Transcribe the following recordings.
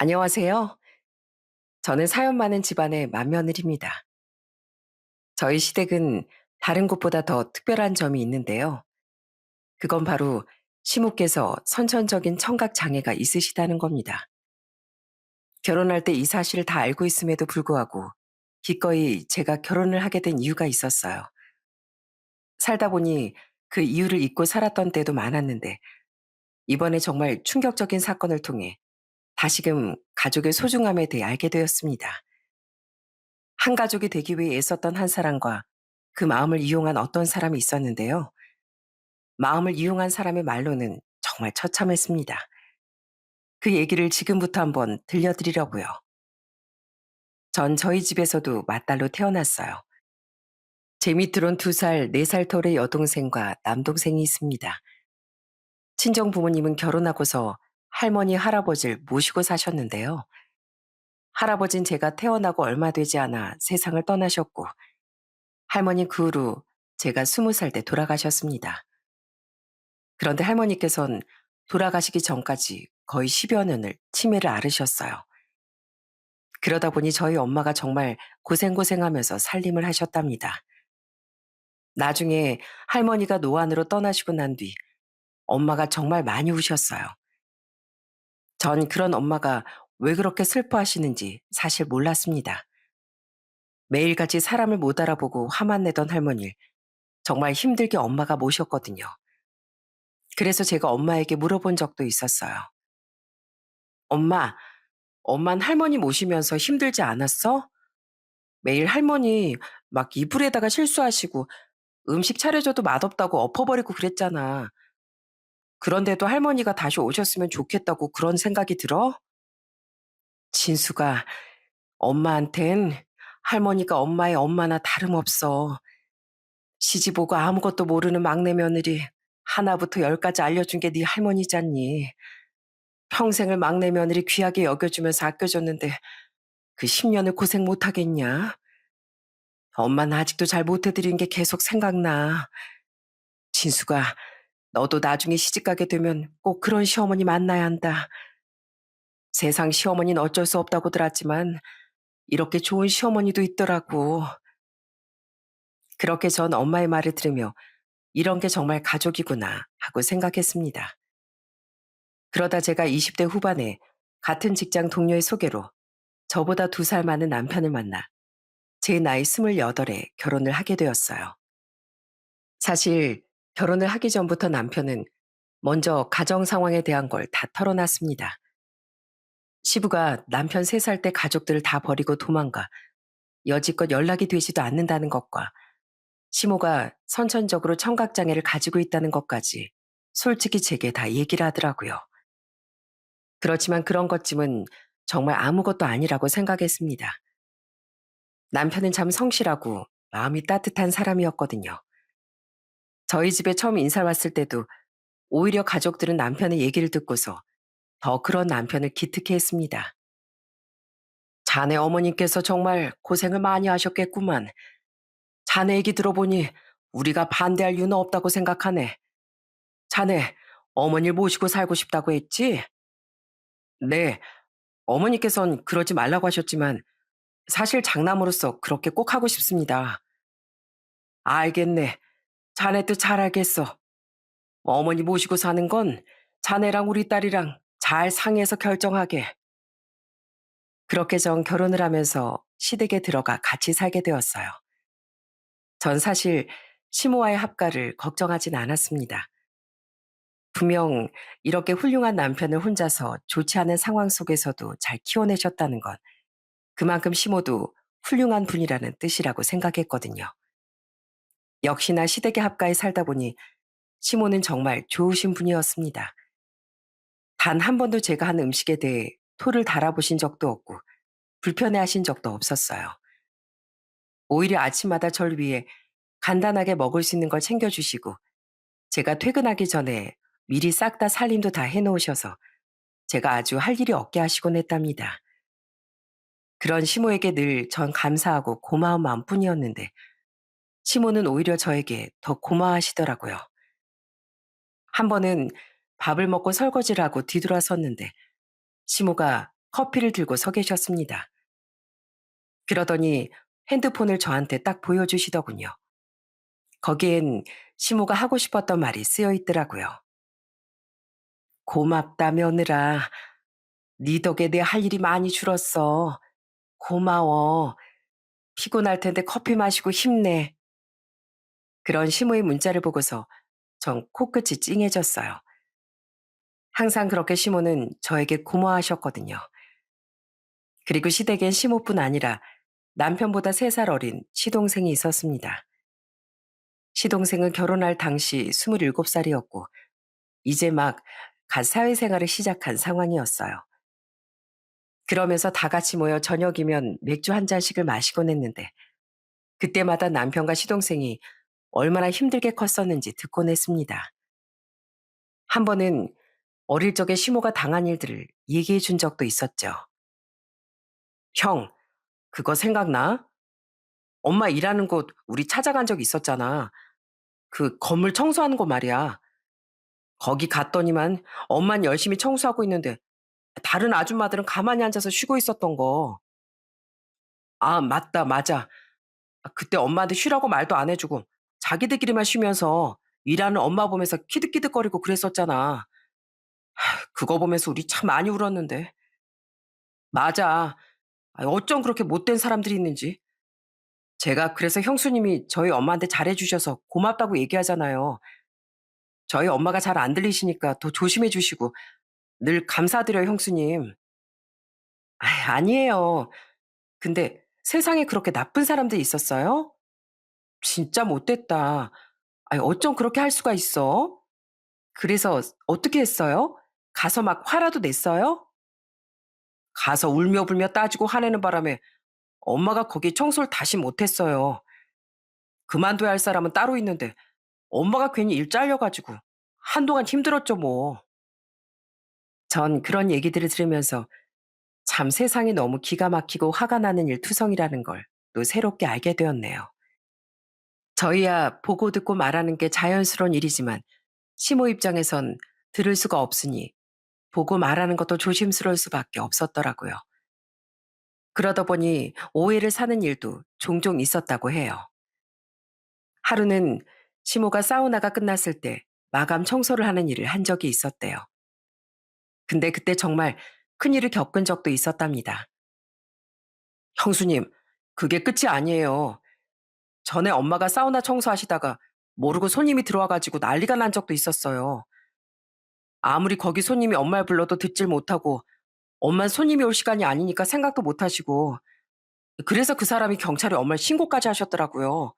안녕하세요. 저는 사연 많은 집안의 맏며느리입니다. 저희 시댁은 다른 곳보다 더 특별한 점이 있는데요. 그건 바로 시모께서 선천적인 청각 장애가 있으시다는 겁니다. 결혼할 때 이 사실을 다 알고 있음에도 불구하고 기꺼이 제가 결혼을 하게 된 이유가 있었어요. 살다 보니 그 이유를 잊고 살았던 때도 많았는데 이번에 정말 충격적인 사건을 통해 다시금 가족의 소중함에 대해 알게 되었습니다. 한 가족이 되기 위해 애썼던 한 사람과 그 마음을 이용한 어떤 사람이 있었는데요. 마음을 이용한 사람의 말로는 정말 처참했습니다. 그 얘기를 지금부터 한번 들려드리려고요. 전 저희 집에서도 맏딸로 태어났어요. 제 밑으론 2살, 4살 터울의 여동생과 남동생이 있습니다. 친정 부모님은 결혼하고서 할머니, 할아버지를 모시고 사셨는데요. 할아버진 제가 태어나고 얼마 되지 않아 세상을 떠나셨고, 할머니 그 후로 제가 20살 때 돌아가셨습니다. 그런데 할머니께서는 돌아가시기 전까지 거의 10여 년을 치매를 앓으셨어요. 그러다 보니 저희 엄마가 정말 고생고생하면서 살림을 하셨답니다. 나중에 할머니가 노안으로 떠나시고 난 뒤 엄마가 정말 많이 우셨어요. 전 그런 엄마가 왜 그렇게 슬퍼하시는지 사실 몰랐습니다. 매일같이 사람을 못 알아보고 화만 내던 할머니를 정말 힘들게 엄마가 모셨거든요. 그래서 제가 엄마에게 물어본 적도 있었어요. 엄마, 엄만 할머니 모시면서 힘들지 않았어? 매일 할머니 막 이불에다가 실수하시고 음식 차려줘도 맛없다고 엎어버리고 그랬잖아. 그런데도 할머니가 다시 오셨으면 좋겠다고 그런 생각이 들어? 진수가 엄마한텐 할머니가 엄마의 엄마나 다름없어. 시집오고 아무것도 모르는 막내 며느리 하나부터 열까지 알려준 게 네 할머니잖니. 평생을 막내 며느리 귀하게 여겨주면서 아껴줬는데 그 10년을 고생 못하겠냐? 엄마는 아직도 잘 못해드린 게 계속 생각나. 진수가 너도 나중에 시집가게 되면 꼭 그런 시어머니 만나야 한다. 세상 시어머니는 어쩔 수 없다고 들었지만 이렇게 좋은 시어머니도 있더라고. 그렇게 전 엄마의 말을 들으며 이런 게 정말 가족이구나 하고 생각했습니다. 그러다 제가 20대 후반에 같은 직장 동료의 소개로 저보다 2살 많은 남편을 만나 제 나이 28에 결혼을 하게 되었어요. 사실 결혼을 하기 전부터 남편은 먼저 가정 상황에 대한 걸 다 털어놨습니다. 시부가 남편 3살 때 가족들을 다 버리고 도망가 여지껏 연락이 되지도 않는다는 것과 시모가 선천적으로 청각장애를 가지고 있다는 것까지 솔직히 제게 다 얘기를 하더라고요. 그렇지만 그런 것쯤은 정말 아무것도 아니라고 생각했습니다. 남편은 참 성실하고 마음이 따뜻한 사람이었거든요. 저희 집에 처음 인사 왔을 때도 오히려 가족들은 남편의 얘기를 듣고서 더 그런 남편을 기특해 했습니다. 자네 어머님께서 정말 고생을 많이 하셨겠구만. 자네 얘기 들어보니 우리가 반대할 이유는 없다고 생각하네. 자네 어머니를 모시고 살고 싶다고 했지? 네, 어머니께선 그러지 말라고 하셨지만 사실 장남으로서 그렇게 꼭 하고 싶습니다. 알겠네. 자네 뜻 잘 알겠어. 어머니 모시고 사는 건 자네랑 우리 딸이랑 잘 상의해서 결정하게. 그렇게 전 결혼을 하면서 시댁에 들어가 같이 살게 되었어요. 전 사실 시모와의 합가를 걱정하진 않았습니다. 분명 이렇게 훌륭한 남편을 혼자서 좋지 않은 상황 속에서도 잘 키워내셨다는 건 그만큼 시모도 훌륭한 분이라는 뜻이라고 생각했거든요. 역시나 시댁의 합가에 살다 보니 시모는 정말 좋으신 분이었습니다. 단 한 번도 제가 한 음식에 대해 토를 달아보신 적도 없고 불편해하신 적도 없었어요. 오히려 아침마다 절 위해 간단하게 먹을 수 있는 걸 챙겨주시고 제가 퇴근하기 전에 미리 싹 다 살림도 다 해놓으셔서 제가 아주 할 일이 없게 하시곤 했답니다. 그런 시모에게 늘 전 감사하고 고마운 마음뿐이었는데 시모는 오히려 저에게 더 고마워하시더라고요. 한 번은 밥을 먹고 설거지를 하고 뒤돌아섰는데 시모가 커피를 들고 서 계셨습니다. 그러더니 핸드폰을 저한테 딱 보여주시더군요. 거기엔 시모가 하고 싶었던 말이 쓰여 있더라고요. 고맙다, 며느라. 네 덕에 내 할 일이 많이 줄었어. 고마워. 피곤할 텐데 커피 마시고 힘내. 그런 시모의 문자를 보고서 전 코끝이 찡해졌어요. 항상 그렇게 시모는 저에게 고마워하셨거든요. 그리고 시댁엔 시모뿐 아니라 남편보다 3살 어린 시동생이 있었습니다. 시동생은 결혼할 당시 27살이었고 이제 막 갓 사회생활을 시작한 상황이었어요. 그러면서 다 같이 모여 저녁이면 맥주 한 잔씩을 마시곤 했는데 그때마다 남편과 시동생이 얼마나 힘들게 컸었는지 듣곤 했습니다. 한 번은 어릴 적에 시모가 당한 일들을 얘기해 준 적도 있었죠. 형, 그거 생각나? 엄마 일하는 곳 우리 찾아간 적 있었잖아. 그 건물 청소하는 거 말이야. 거기 갔더니만 엄만 열심히 청소하고 있는데 다른 아줌마들은 가만히 앉아서 쉬고 있었던 거. 아, 맞다, 맞아. 그때 엄마한테 쉬라고 말도 안 해주고 자기들끼리만 쉬면서 일하는 엄마 보면서 키득키득거리고 그랬었잖아. 그거 보면서 우리 참 많이 울었는데. 맞아. 어쩜 그렇게 못된 사람들이 있는지. 제가 그래서 형수님이 저희 엄마한테 잘해주셔서 고맙다고 얘기하잖아요. 저희 엄마가 잘 안 들리시니까 더 조심해 주시고 늘 감사드려요, 형수님. 아니에요. 근데 세상에 그렇게 나쁜 사람들이 있었어요? 진짜 못됐다. 어쩜 그렇게 할 수가 있어? 그래서 어떻게 했어요? 가서 막 화라도 냈어요? 가서 울며 불며 따지고 화내는 바람에 엄마가 거기 청소를 다시 못했어요. 그만둬야 할 사람은 따로 있는데 엄마가 괜히 일 잘려가지고 한동안 힘들었죠 뭐. 전 그런 얘기들을 들으면서 참 세상이 너무 기가 막히고 화가 나는 일투성이라는 걸 또 새롭게 알게 되었네요. 저희야 보고 듣고 말하는 게 자연스러운 일이지만 시모 입장에선 들을 수가 없으니 보고 말하는 것도 조심스러울 수밖에 없었더라고요. 그러다 보니 오해를 사는 일도 종종 있었다고 해요. 하루는 시모가 사우나가 끝났을 때 마감 청소를 하는 일을 한 적이 있었대요. 근데 그때 정말 큰일을 겪은 적도 있었답니다. 형수님, 그게 끝이 아니에요. 전에 엄마가 사우나 청소하시다가 모르고 손님이 들어와가지고 난리가 난 적도 있었어요. 아무리 거기 손님이 엄마를 불러도 듣질 못하고 엄만 손님이 올 시간이 아니니까 생각도 못 하시고 그래서 그 사람이 경찰에 엄마를 신고까지 하셨더라고요.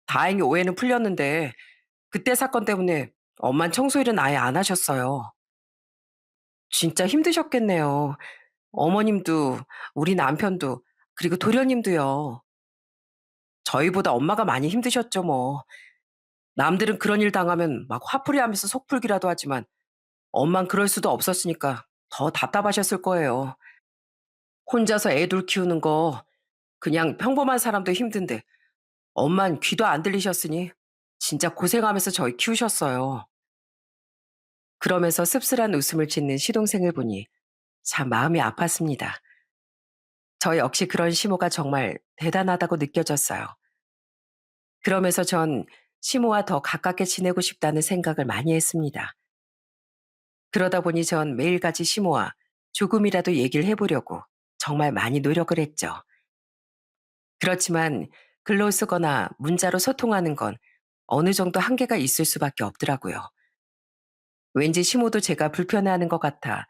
다행히 오해는 풀렸는데 그때 사건 때문에 엄만 청소일은 아예 안 하셨어요. 진짜 힘드셨겠네요. 어머님도 우리 남편도 그리고 도련님도요. 저희보다 엄마가 많이 힘드셨죠 뭐. 남들은 그런 일 당하면 막 화풀이하면서 속풀기라도 하지만 엄만 그럴 수도 없었으니까 더 답답하셨을 거예요. 혼자서 애 둘 키우는 거 그냥 평범한 사람도 힘든데 엄만 귀도 안 들리셨으니 진짜 고생하면서 저희 키우셨어요. 그러면서 씁쓸한 웃음을 짓는 시동생을 보니 참 마음이 아팠습니다. 저 역시 그런 시모가 정말 대단하다고 느껴졌어요. 그러면서 전 시모와 더 가깝게 지내고 싶다는 생각을 많이 했습니다. 그러다 보니 전 매일같이 시모와 조금이라도 얘기를 해보려고 정말 많이 노력을 했죠. 그렇지만 글로 쓰거나 문자로 소통하는 건 어느 정도 한계가 있을 수밖에 없더라고요. 왠지 시모도 제가 불편해하는 것 같아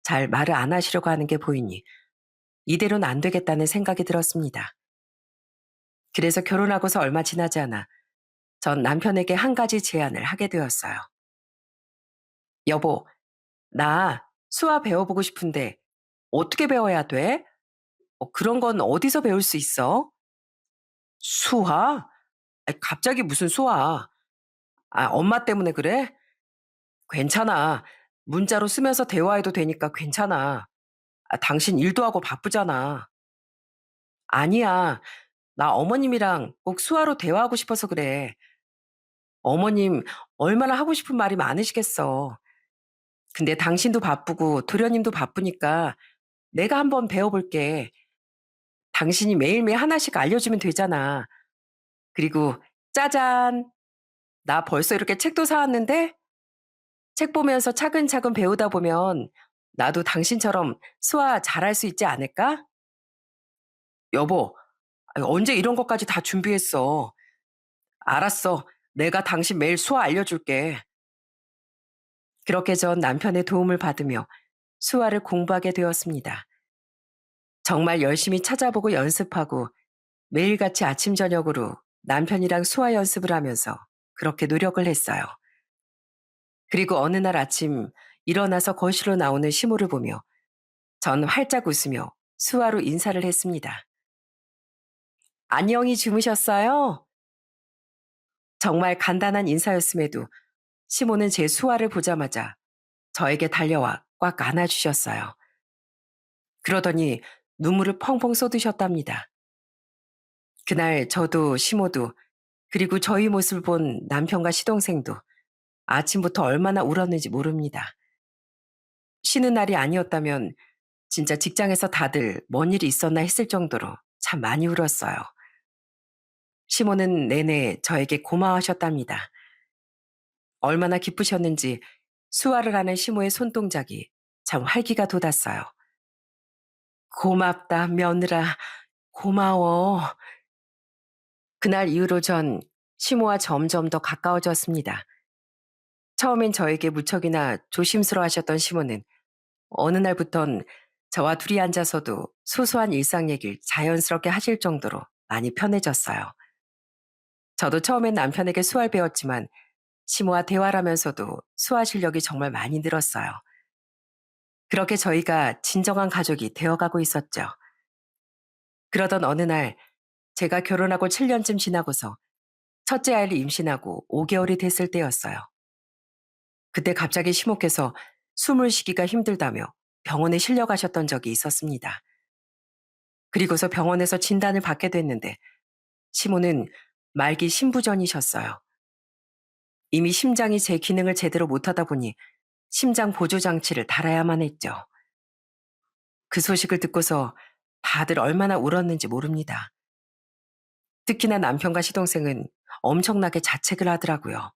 잘 말을 안 하시려고 하는 게 보이니 이대로는 안 되겠다는 생각이 들었습니다. 그래서 결혼하고서 얼마 지나지 않아 전 남편에게 한 가지 제안을 하게 되었어요. 여보, 나 수화 배워보고 싶은데 어떻게 배워야 돼? 그런 건 어디서 배울 수 있어? 수화? 갑자기 무슨 수화? 엄마 때문에 그래? 괜찮아. 문자로 쓰면서 대화해도 되니까 괜찮아. 당신 일도 하고 바쁘잖아. 아니야. 나 어머님이랑 꼭 수화로 대화하고 싶어서 그래. 어머님 얼마나 하고 싶은 말이 많으시겠어. 근데 당신도 바쁘고 도련님도 바쁘니까 내가 한번 배워볼게. 당신이 매일매일 하나씩 알려주면 되잖아. 그리고 짜잔! 나 벌써 이렇게 책도 사왔는데 책 보면서 차근차근 배우다 보면 나도 당신처럼 수화 잘할 수 있지 않을까? 여보, 언제 이런 것까지 다 준비했어? 알았어. 내가 당신 매일 수화 알려줄게. 그렇게 전 남편의 도움을 받으며 수화를 공부하게 되었습니다. 정말 열심히 찾아보고 연습하고 매일같이 아침 저녁으로 남편이랑 수화 연습을 하면서 그렇게 노력을 했어요. 그리고 어느 날 아침 일어나서 거실로 나오는 시모를 보며 전 활짝 웃으며 수화로 인사를 했습니다. 안녕히 주무셨어요? 정말 간단한 인사였음에도 시모는 제 수화를 보자마자 저에게 달려와 꽉 안아주셨어요. 그러더니 눈물을 펑펑 쏟으셨답니다. 그날 저도 시모도 그리고 저희 모습을 본 남편과 시동생도 아침부터 얼마나 울었는지 모릅니다. 쉬는 날이 아니었다면 진짜 직장에서 다들 뭔 일이 있었나 했을 정도로 참 많이 울었어요. 시모는 내내 저에게 고마워하셨답니다. 얼마나 기쁘셨는지 수화를 하는 시모의 손동작이 참 활기가 돋았어요. 고맙다, 며느라. 고마워. 그날 이후로 전 시모와 점점 더 가까워졌습니다. 처음엔 저에게 무척이나 조심스러워 하셨던 시모는 어느 날부턴 저와 둘이 앉아서도 소소한 일상 얘기를 자연스럽게 하실 정도로 많이 편해졌어요. 저도 처음엔 남편에게 수화를 배웠지만 시모와 대화를 하면서도 수화 실력이 정말 많이 늘었어요. 그렇게 저희가 진정한 가족이 되어가고 있었죠. 그러던 어느 날 제가 결혼하고 7년쯤 지나고서 첫째 아이를 임신하고 5개월이 됐을 때였어요. 그때 갑자기 시모께서 숨을 쉬기가 힘들다며 병원에 실려가셨던 적이 있었습니다. 그리고서 병원에서 진단을 받게 됐는데 시모는 말기 심부전이셨어요. 이미 심장이 제 기능을 제대로 못하다 보니 심장 보조 장치를 달아야만 했죠. 그 소식을 듣고서 다들 얼마나 울었는지 모릅니다. 특히나 남편과 시동생은 엄청나게 자책을 하더라고요.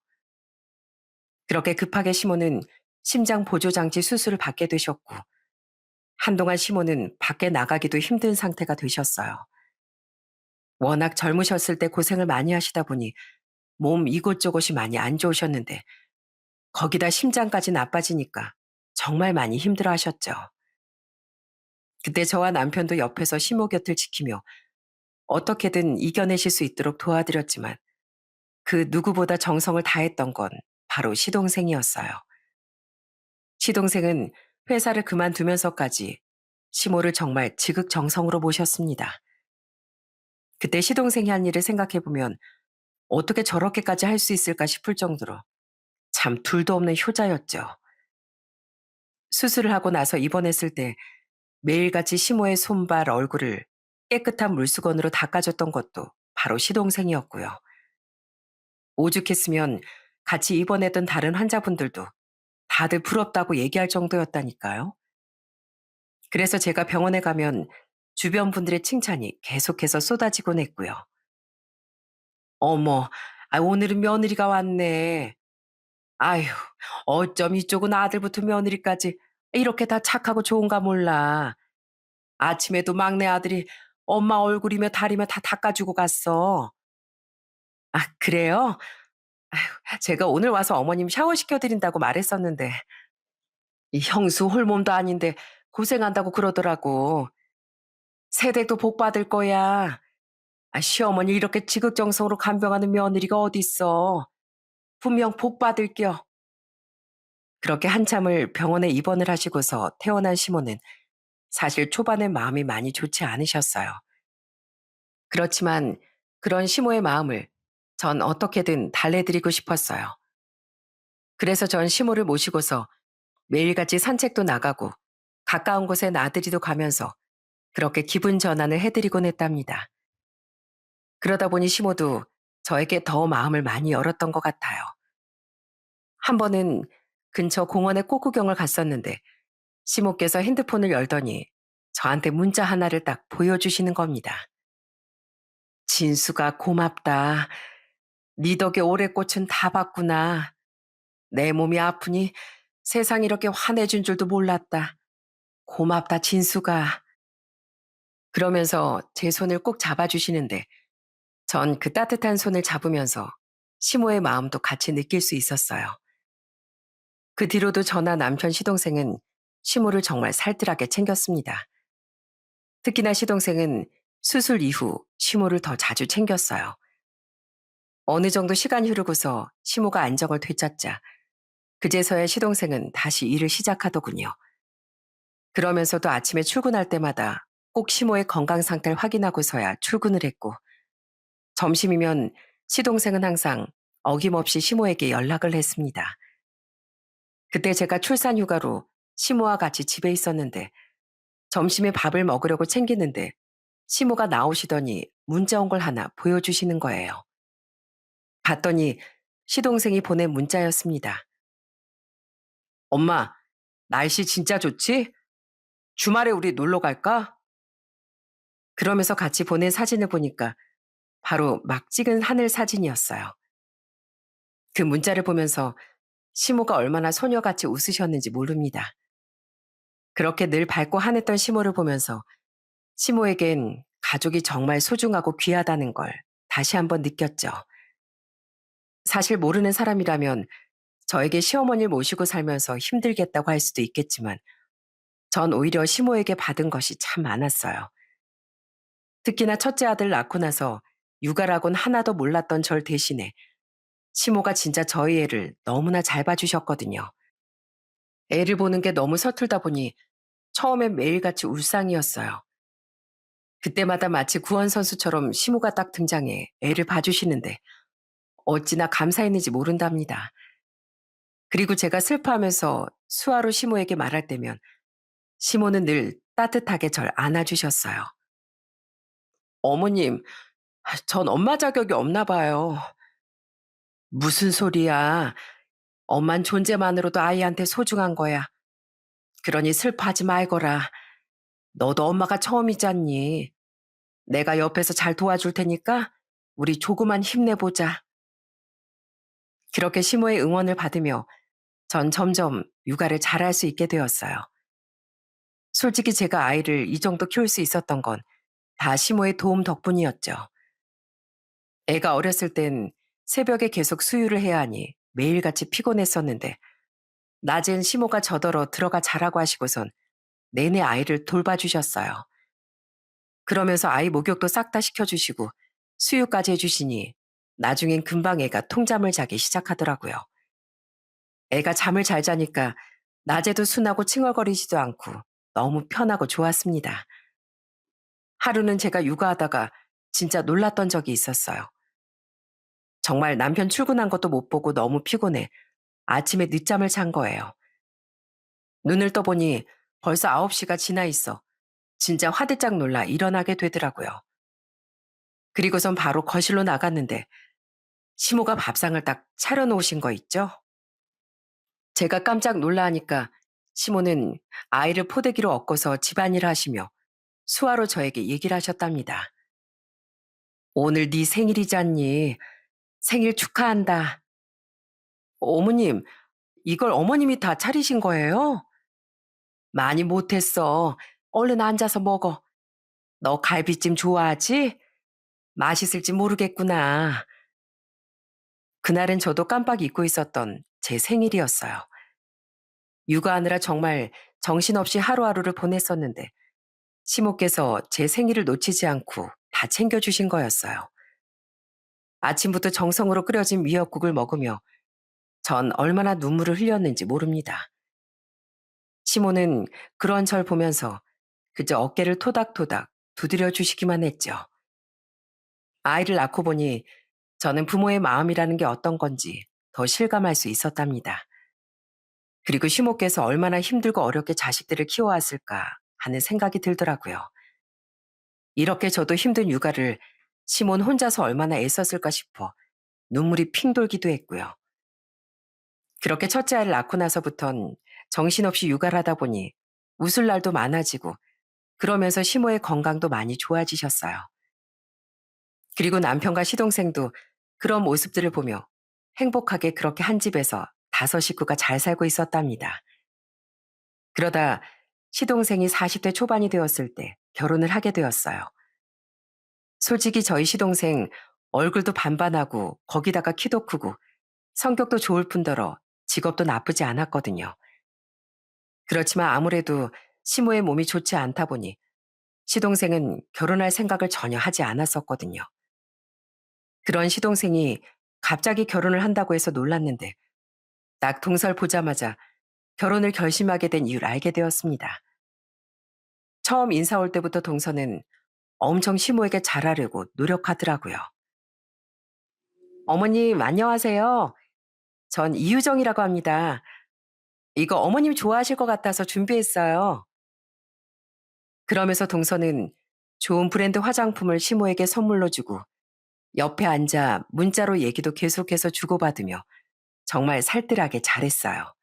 그렇게 급하게 시모는 심장 보조 장치 수술을 받게 되셨고 한동안 시모는 밖에 나가기도 힘든 상태가 되셨어요. 워낙 젊으셨을 때 고생을 많이 하시다 보니 몸 이곳저곳이 많이 안 좋으셨는데 거기다 심장까지 나빠지니까 정말 많이 힘들어 하셨죠. 그때 저와 남편도 옆에서 시모 곁을 지키며 어떻게든 이겨내실 수 있도록 도와드렸지만 그 누구보다 정성을 다했던 건 바로 시동생이었어요. 시동생은 회사를 그만두면서까지 시모를 정말 지극정성으로 모셨습니다. 그때 시동생이 한 일을 생각해보면 어떻게 저렇게까지 할 수 있을까 싶을 정도로 참 둘도 없는 효자였죠. 수술을 하고 나서 입원했을 때 매일같이 시모의 손발, 얼굴을 깨끗한 물수건으로 닦아줬던 것도 바로 시동생이었고요. 오죽했으면 같이 입원했던 다른 환자분들도 다들 부럽다고 얘기할 정도였다니까요. 그래서 제가 병원에 가면 주변 분들의 칭찬이 계속해서 쏟아지곤 했고요. 어머, 오늘은 며느리가 왔네. 아휴, 어쩜 이쪽은 아들부터 며느리까지 이렇게 다 착하고 좋은가 몰라. 아침에도 막내 아들이 엄마 얼굴이며 다리며 다 닦아주고 갔어. 아, 그래요? 제가 오늘 와서 어머님 샤워시켜드린다고 말했었는데, 이 형수 홀몸도 아닌데 고생한다고 그러더라고. 세대도 복 받을 거야. 시어머니 이렇게 지극정성으로 간병하는 며느리가 어딨어. 분명 복 받을겨. 그렇게 한참을 병원에 입원을 하시고서 태어난 시모는 사실 초반에 마음이 많이 좋지 않으셨어요. 그렇지만 그런 시모의 마음을 전 어떻게든 달래드리고 싶었어요. 그래서 전 시모를 모시고서 매일같이 산책도 나가고 가까운 곳에 나들이도 가면서 그렇게 기분 전환을 해드리곤 했답니다. 그러다 보니 시모도 저에게 더 마음을 많이 열었던 것 같아요. 한 번은 근처 공원에 꽃구경을 갔었는데 시모께서 핸드폰을 열더니 저한테 문자 하나를 딱 보여주시는 겁니다. 진수가 고맙다. 네 덕에 올해 꽃은 다 봤구나. 내 몸이 아프니 세상 이렇게 화내준 줄도 몰랐다. 고맙다, 진수가. 그러면서 제 손을 꼭 잡아주시는데 전 그 따뜻한 손을 잡으면서 시모의 마음도 같이 느낄 수 있었어요. 그 뒤로도 저나 남편 시동생은 시모를 정말 살뜰하게 챙겼습니다. 특히나 시동생은 수술 이후 시모를 더 자주 챙겼어요. 어느 정도 시간이 흐르고서 시모가 안정을 되찾자 그제서야 시동생은 다시 일을 시작하더군요. 그러면서도 아침에 출근할 때마다 꼭 시모의 건강 상태를 확인하고서야 출근을 했고, 점심이면 시동생은 항상 어김없이 시모에게 연락을 했습니다. 그때 제가 출산 휴가로 시모와 같이 집에 있었는데 점심에 밥을 먹으려고 챙기는데 시모가 나오시더니 문자 온 걸 하나 보여주시는 거예요. 봤더니 시동생이 보낸 문자였습니다. 엄마, 날씨 진짜 좋지? 주말에 우리 놀러 갈까? 그러면서 같이 보낸 사진을 보니까 바로 막 찍은 하늘 사진이었어요. 그 문자를 보면서 시모가 얼마나 소녀같이 웃으셨는지 모릅니다. 그렇게 늘 밝고 환했던 시모를 보면서 시모에겐 가족이 정말 소중하고 귀하다는 걸 다시 한번 느꼈죠. 사실 모르는 사람이라면 저에게 시어머니를 모시고 살면서 힘들겠다고 할 수도 있겠지만 전 오히려 시모에게 받은 것이 참 많았어요. 특히나 첫째 아들 낳고 나서 육아라곤 하나도 몰랐던 절 대신에 시모가 진짜 저희 애를 너무나 잘 봐주셨거든요. 애를 보는 게 너무 서툴다 보니 처음엔 매일같이 울상이었어요. 그때마다 마치 구원선수처럼 시모가 딱 등장해 애를 봐주시는데 어찌나 감사했는지 모른답니다. 그리고 제가 슬퍼하면서 수화로 시모에게 말할 때면 시모는 늘 따뜻하게 절 안아주셨어요. 어머님, 전 엄마 자격이 없나 봐요. 무슨 소리야. 엄만 존재만으로도 아이한테 소중한 거야. 그러니 슬퍼하지 말거라. 너도 엄마가 처음이잖니. 내가 옆에서 잘 도와줄 테니까 우리 조금만 힘내보자. 그렇게 시모의 응원을 받으며 전 점점 육아를 잘할 수 있게 되었어요. 솔직히 제가 아이를 이 정도 키울 수 있었던 건 다 시모의 도움 덕분이었죠. 애가 어렸을 땐 새벽에 계속 수유를 해야 하니 매일같이 피곤했었는데 낮엔 시모가 저더러 들어가 자라고 하시고선 내내 아이를 돌봐주셨어요. 그러면서 아이 목욕도 싹 다 시켜주시고 수유까지 해주시니 나중엔 금방 애가 통잠을 자기 시작하더라고요. 애가 잠을 잘 자니까 낮에도 순하고 칭얼거리지도 않고 너무 편하고 좋았습니다. 하루는 제가 육아하다가 진짜 놀랐던 적이 있었어요. 정말 남편 출근한 것도 못 보고 너무 피곤해 아침에 늦잠을 잔 거예요. 눈을 떠보니 벌써 9시가 지나 있어 진짜 화들짝 놀라 일어나게 되더라고요. 그리고선 바로 거실로 나갔는데 시모가 밥상을 딱 차려놓으신 거 있죠? 제가 깜짝 놀라하니까 시모는 아이를 포대기로 엎고서 집안일을 하시며 수화로 저에게 얘기를 하셨답니다. 오늘 네 생일이잖니. 생일 축하한다. 어머님, 이걸 어머님이 다 차리신 거예요? 많이 못했어. 얼른 앉아서 먹어. 너 갈비찜 좋아하지? 맛있을지 모르겠구나. 그날은 저도 깜빡 잊고 있었던 제 생일이었어요. 육아하느라 정말 정신없이 하루하루를 보냈었는데 시모께서 제 생일을 놓치지 않고 다 챙겨주신 거였어요. 아침부터 정성으로 끓여진 미역국을 먹으며 전 얼마나 눈물을 흘렸는지 모릅니다. 시모는 그런 절 보면서 그저 어깨를 토닥토닥 두드려 주시기만 했죠. 아이를 낳고 보니 저는 부모의 마음이라는 게 어떤 건지 더 실감할 수 있었답니다. 그리고 시모께서 얼마나 힘들고 어렵게 자식들을 키워왔을까 하는 생각이 들더라고요. 이렇게 저도 힘든 육아를 시몬 혼자서 얼마나 애썼을까 싶어 눈물이 핑 돌기도 했고요. 그렇게 첫째 아이를 낳고 나서부턴 정신없이 육아를 하다 보니 웃을 날도 많아지고 그러면서 시모의 건강도 많이 좋아지셨어요. 그리고 남편과 시동생도 그런 모습들을 보며 행복하게 그렇게 한 집에서 다섯 식구가 잘 살고 있었답니다. 그러다 시동생이 40대 초반이 되었을 때 결혼을 하게 되었어요. 솔직히 저희 시동생 얼굴도 반반하고 거기다가 키도 크고 성격도 좋을 뿐더러 직업도 나쁘지 않았거든요. 그렇지만 아무래도 시모의 몸이 좋지 않다 보니 시동생은 결혼할 생각을 전혀 하지 않았었거든요. 그런 시동생이 갑자기 결혼을 한다고 해서 놀랐는데 딱 동서를 보자마자 결혼을 결심하게 된 이유를 알게 되었습니다. 처음 인사 올 때부터 동서는 엄청 시모에게 잘하려고 노력하더라고요. 어머님, 안녕하세요. 전 이유정이라고 합니다. 이거 어머님 좋아하실 것 같아서 준비했어요. 그러면서 동서는 좋은 브랜드 화장품을 시모에게 선물로 주고 옆에 앉아 문자로 얘기도 계속해서 주고받으며 정말 살뜰하게 잘했어요.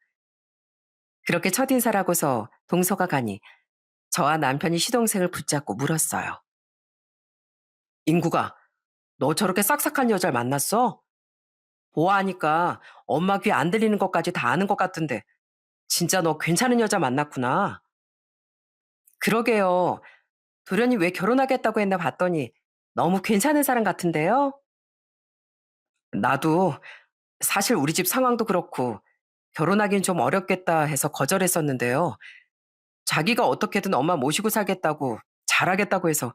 그렇게 첫인사라고서 동서가 가니 저와 남편이 시동생을 붙잡고 물었어요. 인구가, 너 저렇게 싹싹한 여자를 만났어? 보아하니까 엄마 귀에 안 들리는 것까지 다 아는 것 같은데 진짜 너 괜찮은 여자 만났구나. 그러게요. 도련이 왜 결혼하겠다고 했나 봤더니 너무 괜찮은 사람 같은데요? 나도 사실 우리 집 상황도 그렇고 결혼하긴 좀 어렵겠다 해서 거절했었는데요. 자기가 어떻게든 엄마 모시고 살겠다고 잘하겠다고 해서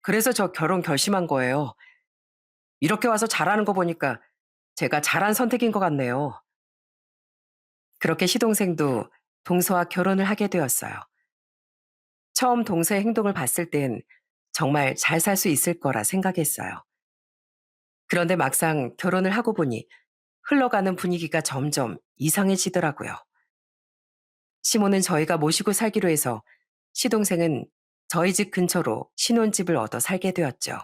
그래서 저 결혼 결심한 거예요. 이렇게 와서 잘하는 거 보니까 제가 잘한 선택인 것 같네요. 그렇게 시동생도 동서와 결혼을 하게 되었어요. 처음 동서의 행동을 봤을 땐 정말 잘 살 수 있을 거라 생각했어요. 그런데 막상 결혼을 하고 보니 흘러가는 분위기가 점점 이상해지더라고요. 시모는 저희가 모시고 살기로 해서 시동생은 저희 집 근처로 신혼집을 얻어 살게 되었죠.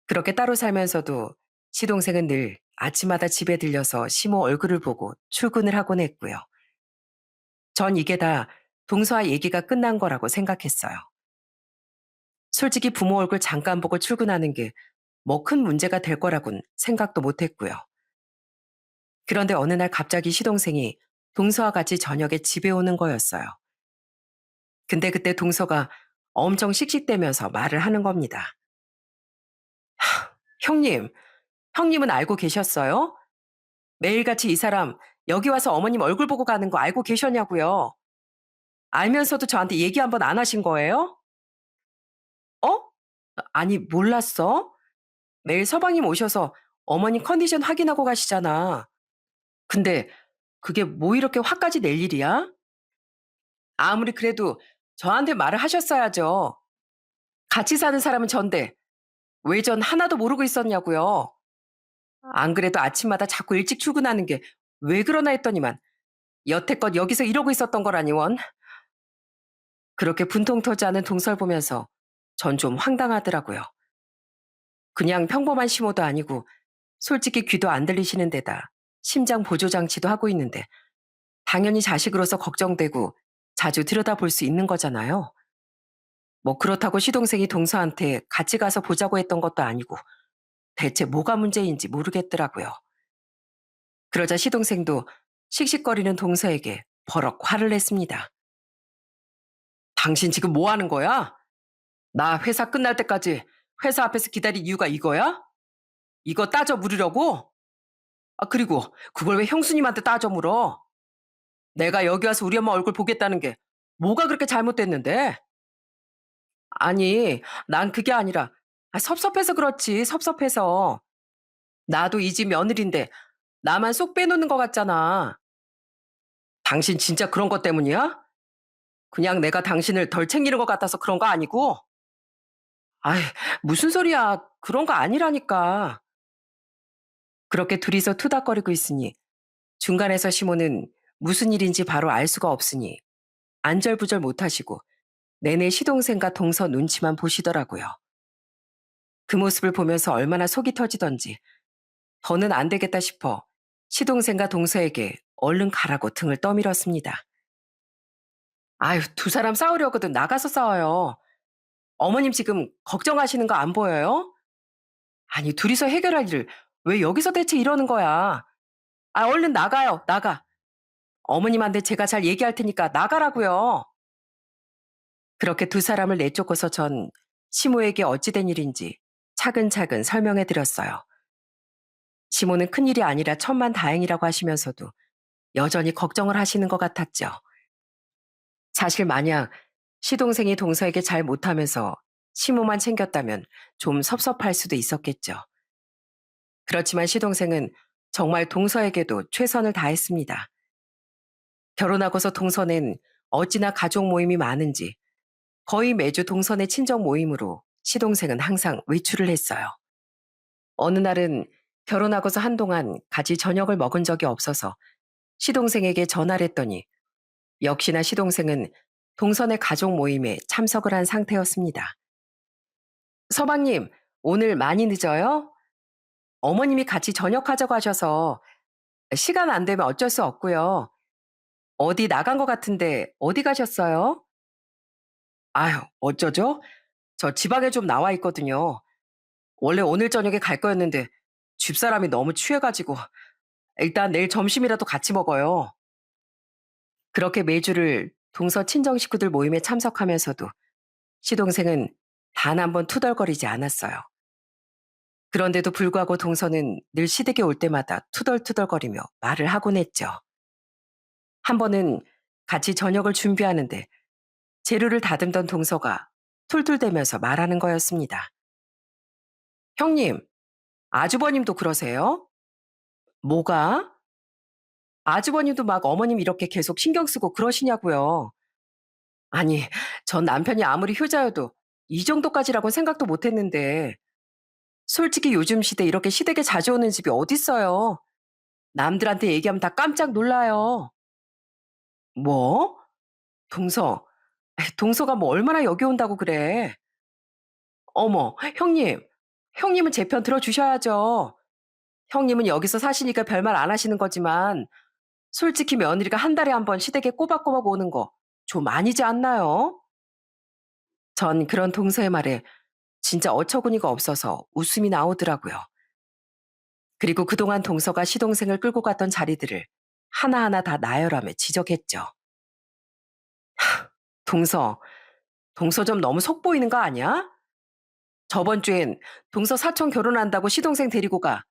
그렇게 따로 살면서도 시동생은 늘 아침마다 집에 들려서 시모 얼굴을 보고 출근을 하곤 했고요. 전 이게 다 동서와 얘기가 끝난 거라고 생각했어요. 솔직히 부모 얼굴 잠깐 보고 출근하는 게 뭐 큰 문제가 될 거라곤 생각도 못 했고요. 그런데 어느 날 갑자기 시동생이 동서와 같이 저녁에 집에 오는 거였어요. 근데 그때 동서가 엄청 씩씩대면서 말을 하는 겁니다. 형님, 형님은 알고 계셨어요? 매일같이 이 사람 여기 와서 어머님 얼굴 보고 가는 거 알고 계셨냐고요? 알면서도 저한테 얘기 한번 안 하신 거예요? 어? 아니, 몰랐어? 매일 서방님 오셔서 어머님 컨디션 확인하고 가시잖아. 근데 그게 뭐 이렇게 화까지 낼 일이야? 아무리 그래도 저한테 말을 하셨어야죠. 같이 사는 사람은 전데 왜 전 하나도 모르고 있었냐고요. 안 그래도 아침마다 자꾸 일찍 출근하는 게 왜 그러나 했더니만 여태껏 여기서 이러고 있었던 거라니 원. 그렇게 분통 터지 않은 동서를 보면서 전 좀 황당하더라고요. 그냥 평범한 시모도 아니고 솔직히 귀도 안 들리시는 데다 심장 보조 장치도 하고 있는데 당연히 자식으로서 걱정되고 자주 들여다볼 수 있는 거잖아요. 뭐 그렇다고 시동생이 동서한테 같이 가서 보자고 했던 것도 아니고 대체 뭐가 문제인지 모르겠더라고요. 그러자 시동생도 씩씩거리는 동서에게 버럭 화를 냈습니다. 당신 지금 뭐 하는 거야? 나 회사 끝날 때까지 회사 앞에서 기다린 이유가 이거야? 이거 따져 물으려고? 아, 그리고 그걸 왜 형수님한테 따져 물어? 내가 여기 와서 우리 엄마 얼굴 보겠다는 게 뭐가 그렇게 잘못됐는데? 아니, 난 그게 아니라 섭섭해서 그렇지, 섭섭해서. 나도 이 집 며느린데 나만 쏙 빼놓는 것 같잖아. 당신 진짜 그런 것 때문이야? 그냥 내가 당신을 덜 챙기는 것 같아서 그런 거 아니고? 아이, 무슨 소리야. 그런 거 아니라니까. 그렇게 둘이서 투닥거리고 있으니 중간에서 시모는 무슨 일인지 바로 알 수가 없으니 안절부절 못하시고 내내 시동생과 동서 눈치만 보시더라고요. 그 모습을 보면서 얼마나 속이 터지던지 더는 안 되겠다 싶어 시동생과 동서에게 얼른 가라고 등을 떠밀었습니다. 아유, 두 사람 싸우려거든 나가서 싸워요. 어머님 지금 걱정하시는 거 안 보여요? 아니, 둘이서 해결할 일을 왜 여기서 대체 이러는 거야? 아, 얼른 나가요, 나가. 어머님한테 제가 잘 얘기할 테니까 나가라고요. 그렇게 두 사람을 내쫓고서 전 시모에게 어찌된 일인지 차근차근 설명해 드렸어요. 시모는 큰일이 아니라 천만다행이라고 하시면서도 여전히 걱정을 하시는 것 같았죠. 사실 만약 시동생이 동서에게 잘 못하면서 시모만 챙겼다면 좀 섭섭할 수도 있었겠죠. 그렇지만 시동생은 정말 동서에게도 최선을 다했습니다. 결혼하고서 동서는 어찌나 가족 모임이 많은지 거의 매주 동서네 친정 모임으로 시동생은 항상 외출을 했어요. 어느 날은 결혼하고서 한동안 같이 저녁을 먹은 적이 없어서 시동생에게 전화를 했더니 역시나 시동생은 동선의 가족 모임에 참석을 한 상태였습니다. 서방님, 오늘 많이 늦어요? 어머님이 같이 저녁하자고 하셔서 시간 안 되면 어쩔 수 없고요. 어디 나간 것 같은데 어디 가셨어요? 아유, 어쩌죠? 저 지방에 좀 나와 있거든요. 원래 오늘 저녁에 갈 거였는데 집사람이 너무 취해가지고 일단 내일 점심이라도 같이 먹어요. 그렇게 매주를 동서 친정 식구들 모임에 참석하면서도 시동생은 단 한 번 투덜거리지 않았어요. 그런데도 불구하고 동서는 늘 시댁에 올 때마다 투덜투덜거리며 말을 하곤 했죠. 한 번은 같이 저녁을 준비하는데 재료를 다듬던 동서가 툴툴대면서 말하는 거였습니다. 형님, 아주버님도 그러세요? 뭐가? 아주버님도 막 어머님 이렇게 계속 신경 쓰고 그러시냐고요. 아니, 전 남편이 아무리 효자여도 이 정도까지라고 생각도 못 했는데 솔직히 요즘 시대 이렇게 시댁에 자주 오는 집이 어딨어요. 남들한테 얘기하면 다 깜짝 놀라요. 뭐? 동서. 동서가 뭐 얼마나 여기 온다고 그래. 어머, 형님. 형님은 제 편 들어주셔야죠. 형님은 여기서 사시니까 별말 안 하시는 거지만 솔직히 며느리가 한 달에 한 번 시댁에 꼬박꼬박 오는 거 좀 아니지 않나요? 전 그런 동서의 말에 진짜 어처구니가 없어서 웃음이 나오더라고요. 그리고 그동안 동서가 시동생을 끌고 갔던 자리들을 하나하나 다 나열하며 지적했죠. 동서, 동서 좀 너무 속 보이는 거 아니야? 저번 주엔 동서 사촌 결혼한다고 시동생 데리고 가.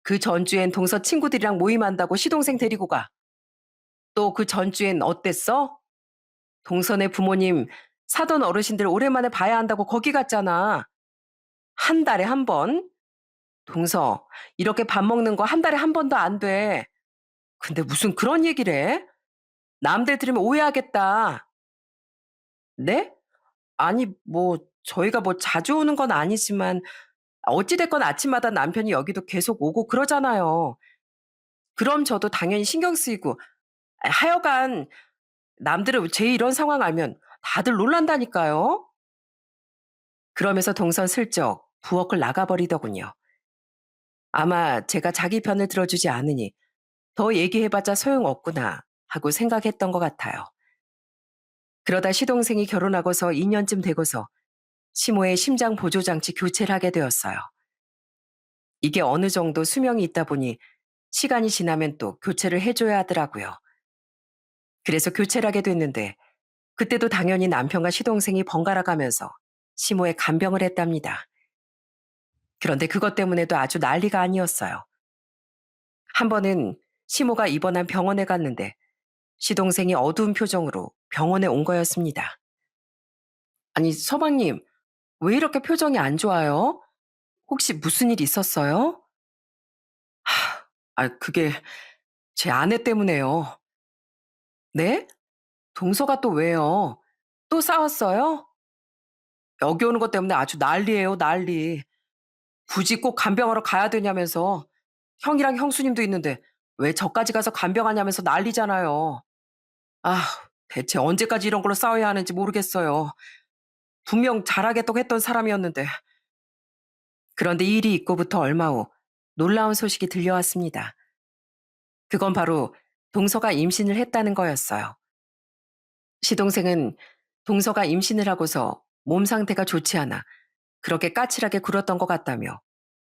그 전주엔 동서 친구들이랑 모임한다고 시동생 데리고 가. 또 그 전주엔 어땠어? 동서네 부모님 사돈 어르신들 오랜만에 봐야 한다고 거기 갔잖아. 한 달에 한 번? 동서, 이렇게 밥 먹는 거 한 달에 한 번도 안 돼. 근데 무슨 그런 얘기를 해? 남들 들으면 오해하겠다. 네? 아니, 뭐, 저희가 뭐 자주 오는 건 아니지만, 어찌됐건 아침마다 남편이 여기도 계속 오고 그러잖아요. 그럼 저도 당연히 신경 쓰이고, 하여간, 남들은 제 이런 상황 알면 다들 놀란다니까요? 그러면서 동선 슬쩍 부엌을 나가버리더군요. 아마 제가 자기 편을 들어주지 않으니 더 얘기해봤자 소용없구나 하고 생각했던 것 같아요. 그러다 시동생이 결혼하고서 2년쯤 되고서 시모의 심장 보조장치 교체를 하게 되었어요. 이게 어느 정도 수명이 있다 보니 시간이 지나면 또 교체를 해줘야 하더라고요. 그래서 교체를 하게 됐는데 그때도 당연히 남편과 시동생이 번갈아 가면서 시모에 간병을 했답니다. 그런데 그것 때문에도 아주 난리가 아니었어요. 한 번은 시모가 입원한 병원에 갔는데 시동생이 어두운 표정으로 병원에 온 거였습니다. 아니, 서방님, 왜 이렇게 표정이 안 좋아요? 혹시 무슨 일 있었어요? 그게 제 아내 때문에요. 네? 동서가 또 왜요? 또 싸웠어요? 여기 오는 것 때문에 아주 난리예요, 난리. 굳이 꼭 간병하러 가야 되냐면서. 형이랑 형수님도 있는데 왜 저까지 가서 간병하냐면서 난리잖아요. 아, 대체 언제까지 이런 걸로 싸워야 하는지 모르겠어요. 분명 잘하겠다고 했던 사람이었는데. 그런데 이 일이 있고부터 얼마 후 놀라운 소식이 들려왔습니다. 그건 바로 동서가 임신을 했다는 거였어요. 시동생은 동서가 임신을 하고서 몸 상태가 좋지 않아 그렇게 까칠하게 굴었던 것 같다며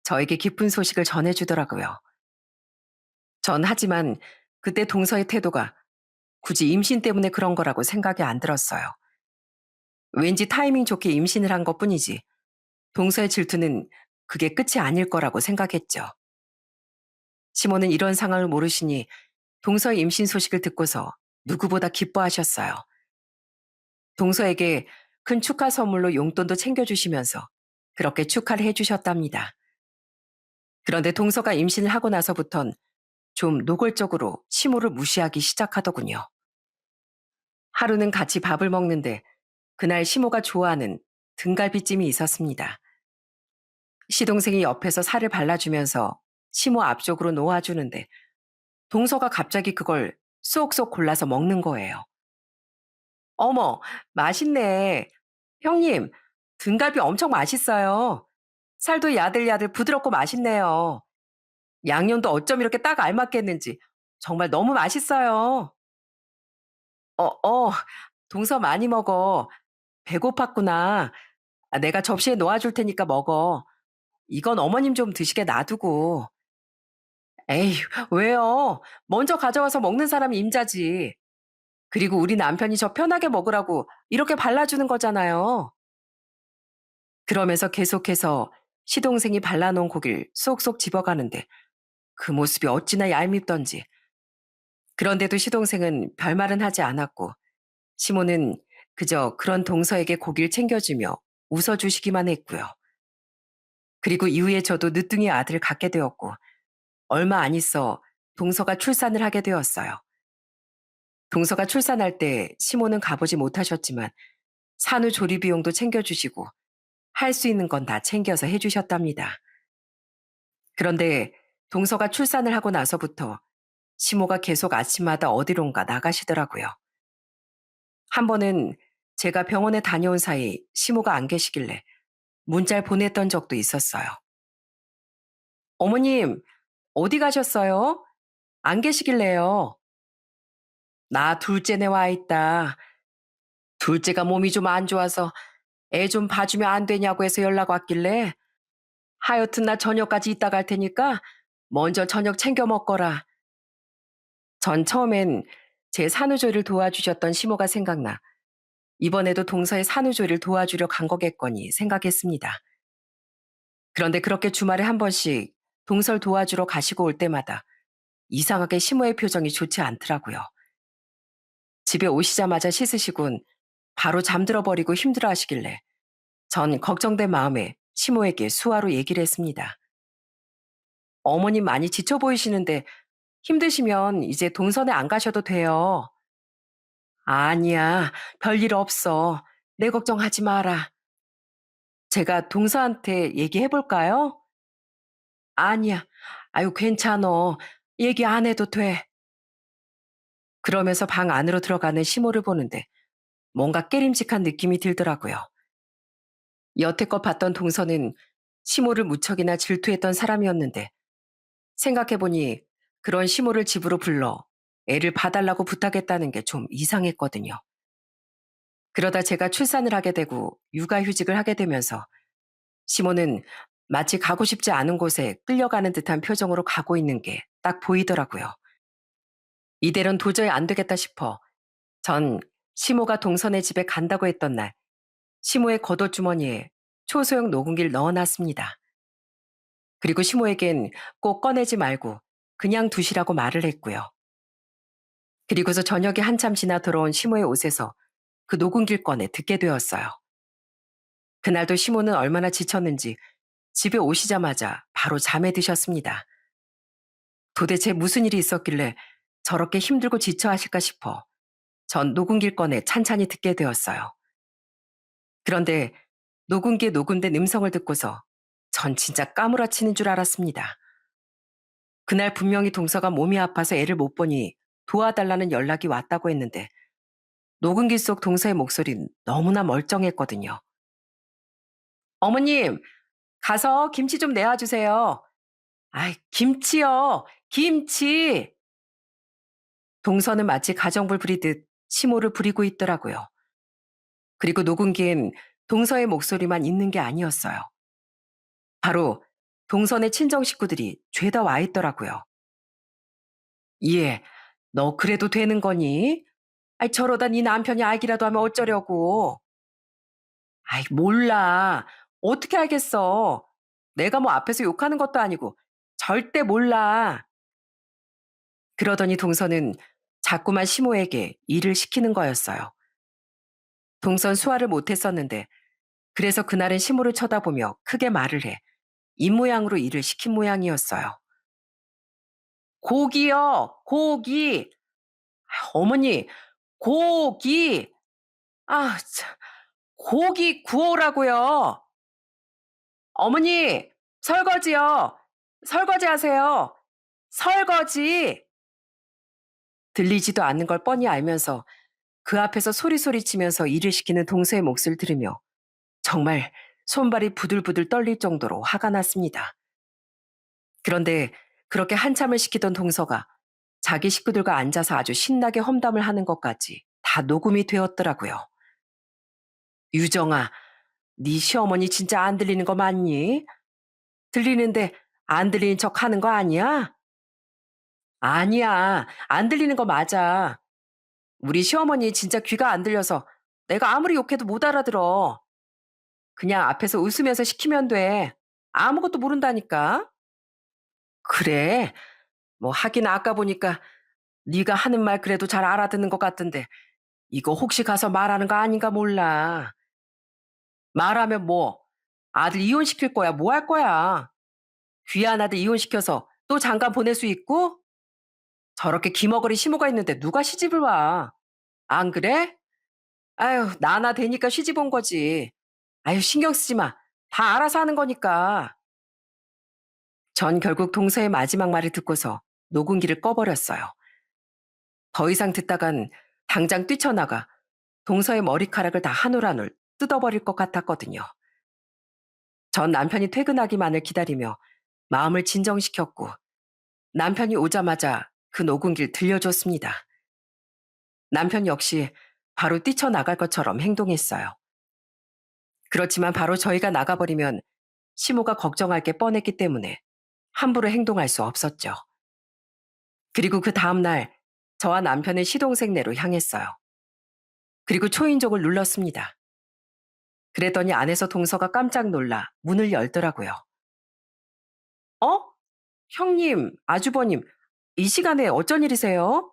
저에게 기쁜 소식을 전해주더라고요. 전 하지만 그때 동서의 태도가 굳이 임신 때문에 그런 거라고 생각이 안 들었어요. 왠지 타이밍 좋게 임신을 한 것뿐이지 동서의 질투는 그게 끝이 아닐 거라고 생각했죠. 시모는 이런 상황을 모르시니 동서의 임신 소식을 듣고서 누구보다 기뻐하셨어요. 동서에게 큰 축하 선물로 용돈도 챙겨주시면서 그렇게 축하를 해주셨답니다. 그런데 동서가 임신을 하고 나서부턴 좀 노골적으로 시모를 무시하기 시작하더군요. 하루는 같이 밥을 먹는데 그날 시모가 좋아하는 등갈비찜이 있었습니다. 시동생이 옆에서 살을 발라주면서 시모 앞쪽으로 놓아주는데 동서가 갑자기 그걸 쏙쏙 골라서 먹는 거예요. 어머, 맛있네. 형님, 등갈비 엄청 맛있어요. 살도 야들야들 부드럽고 맛있네요. 양념도 어쩜 이렇게 딱 알맞겠는지 정말 너무 맛있어요. 어, 동서 많이 먹어. 배고팠구나. 아, 내가 접시에 놓아줄 테니까 먹어. 이건 어머님 좀 드시게 놔두고. 에이, 왜요? 먼저 가져와서 먹는 사람이 임자지. 그리고 우리 남편이 저 편하게 먹으라고 이렇게 발라주는 거잖아요. 그러면서 계속해서 시동생이 발라놓은 고기를 쏙쏙 집어가는데 그 모습이 어찌나 얄밉던지. 그런데도 시동생은 별말은 하지 않았고 시모는 그저 그런 동서에게 고기를 챙겨주며 웃어주시기만 했고요. 그리고 이후에 저도 늦둥이 아들을 갖게 되었고 얼마 안 있어 동서가 출산을 하게 되었어요. 동서가 출산할 때 시모는 가보지 못하셨지만 산후 조리 비용도 챙겨주시고 할 수 있는 건 다 챙겨서 해주셨답니다. 그런데 동서가 출산을 하고 나서부터 시모가 계속 아침마다 어디론가 나가시더라고요. 한 번은 제가 병원에 다녀온 사이 시모가 안 계시길래 문자를 보냈던 적도 있었어요. 어머님, 어디 가셨어요? 안 계시길래요. 나 둘째네 와 있다. 둘째가 몸이 좀 안 좋아서 애 좀 봐주면 안 되냐고 해서 연락 왔길래 하여튼 나 저녁까지 있다 갈 테니까 먼저 저녁 챙겨 먹거라. 전 처음엔 제 산후조리를 도와주셨던 시모가 생각나 이번에도 동서의 산후조리를 도와주려 간 거겠거니 생각했습니다. 그런데 그렇게 주말에 한 번씩 동서를 도와주러 가시고 올 때마다 이상하게 시모의 표정이 좋지 않더라고요. 집에 오시자마자 씻으시곤 바로 잠들어 버리고 힘들어 하시길래 전 걱정된 마음에 시모에게 수화로 얘기를 했습니다. 어머님 많이 지쳐 보이시는데 힘드시면 이제 동선에 안 가셔도 돼요. 아니야, 별일 없어. 내 걱정하지 마라. 제가 동서한테 얘기해 볼까요? 아니야. 아유, 괜찮어. 얘기 안 해도 돼. 그러면서 방 안으로 들어가는 시모를 보는데 뭔가 깨림직한 느낌이 들더라고요. 여태껏 봤던 동서는 시모를 무척이나 질투했던 사람이었는데 생각해보니 그런 시모를 집으로 불러 애를 봐달라고 부탁했다는 게 좀 이상했거든요. 그러다 제가 출산을 하게 되고 육아휴직을 하게 되면서 시모는 마치 가고 싶지 않은 곳에 끌려가는 듯한 표정으로 가고 있는 게 딱 보이더라고요. 이대로는 도저히 안 되겠다 싶어 전 시모가 동선의 집에 간다고 했던 날 시모의 겉옷주머니에 초소형 녹음기를 넣어놨습니다. 그리고 시모에겐 꼭 꺼내지 말고 그냥 두시라고 말을 했고요. 그리고서 저녁이 한참 지나 들어온 시모의 옷에서 그 녹음기를 꺼내 듣게 되었어요. 그날도 시모는 얼마나 지쳤는지 집에 오시자마자 바로 잠에 드셨습니다. 도대체 무슨 일이 있었길래 저렇게 힘들고 지쳐 하실까 싶어 전 녹음기를 꺼내 찬찬히 듣게 되었어요. 그런데 녹음기에 녹음된 음성을 듣고서 전 진짜 까무라치는 줄 알았습니다. 그날 분명히 동서가 몸이 아파서 애를 못 보니 도와달라는 연락이 왔다고 했는데 녹음기 속 동서의 목소리는 너무나 멀쩡했거든요. 어머님, 가서 김치 좀 내와주세요. 아이, 김치요. 김치. 동서는 마치 가정불 부리듯 심호를 부리고 있더라고요. 그리고 녹음기엔 동서의 목소리만 있는 게 아니었어요. 바로 동선의 친정 식구들이 죄다 와 있더라고요. 예, 너 그래도 되는 거니? 아이, 저러다 네 남편이 알기라도 하면 어쩌려고. 아이, 몰라. 어떻게 알겠어. 내가 뭐 앞에서 욕하는 것도 아니고 절대 몰라. 그러더니 동서는 자꾸만 시모에게 일을 시키는 거였어요. 동선 수화를 못했었는데 그래서 그날은 시모를 쳐다보며 크게 말을 해 입모양으로 일을 시킨 모양이었어요. 고기요, 고기. 어머니, 고기. 아, 참, 고기 구워오라고요. 어머니, 설거지요. 설거지 하세요. 설거지. 들리지도 않는 걸 뻔히 알면서 그 앞에서 소리소리 치면서 일을 시키는 동서의 몫을 들으며 정말 손발이 부들부들 떨릴 정도로 화가 났습니다. 그런데 그렇게 한참을 시키던 동서가 자기 식구들과 앉아서 아주 신나게 험담을 하는 것까지 다 녹음이 되었더라고요. 유정아, 네 시어머니 진짜 안 들리는 거 맞니? 들리는데 안 들리는 척 하는 거 아니야? 아니야, 안 들리는 거 맞아. 우리 시어머니 진짜 귀가 안 들려서 내가 아무리 욕해도 못 알아들어. 그냥 앞에서 웃으면서 시키면 돼. 아무것도 모른다니까. 그래. 뭐 하긴 아까 보니까 네가 하는 말 그래도 잘 알아듣는 것 같던데 이거 혹시 가서 말하는 거 아닌가 몰라. 말하면 뭐 아들 이혼시킬 거야 뭐 할 거야. 귀한 아들 이혼시켜서 또 장가 보낼 수 있고 저렇게 기머거리 시모가 있는데 누가 시집을 와. 안 그래? 아유 나나 되니까 시집 온 거지. 아유 신경 쓰지 마. 다 알아서 하는 거니까. 전 결국 동서의 마지막 말을 듣고서 녹음기를 꺼버렸어요. 더 이상 듣다간 당장 뛰쳐나가 동서의 머리카락을 다 한 올 한 올 뜯어버릴 것 같았거든요. 전 남편이 퇴근하기만을 기다리며 마음을 진정시켰고 남편이 오자마자 그 녹음기를 들려줬습니다. 남편 역시 바로 뛰쳐나갈 것처럼 행동했어요. 그렇지만 바로 저희가 나가버리면 시모가 걱정할 게 뻔했기 때문에 함부로 행동할 수 없었죠. 그리고 그 다음날 저와 남편은 시동생네로 향했어요. 그리고 초인종을 눌렀습니다. 그랬더니 안에서 동서가 깜짝 놀라 문을 열더라고요. 어? 형님, 아주버님, 이 시간에 어쩐 일이세요?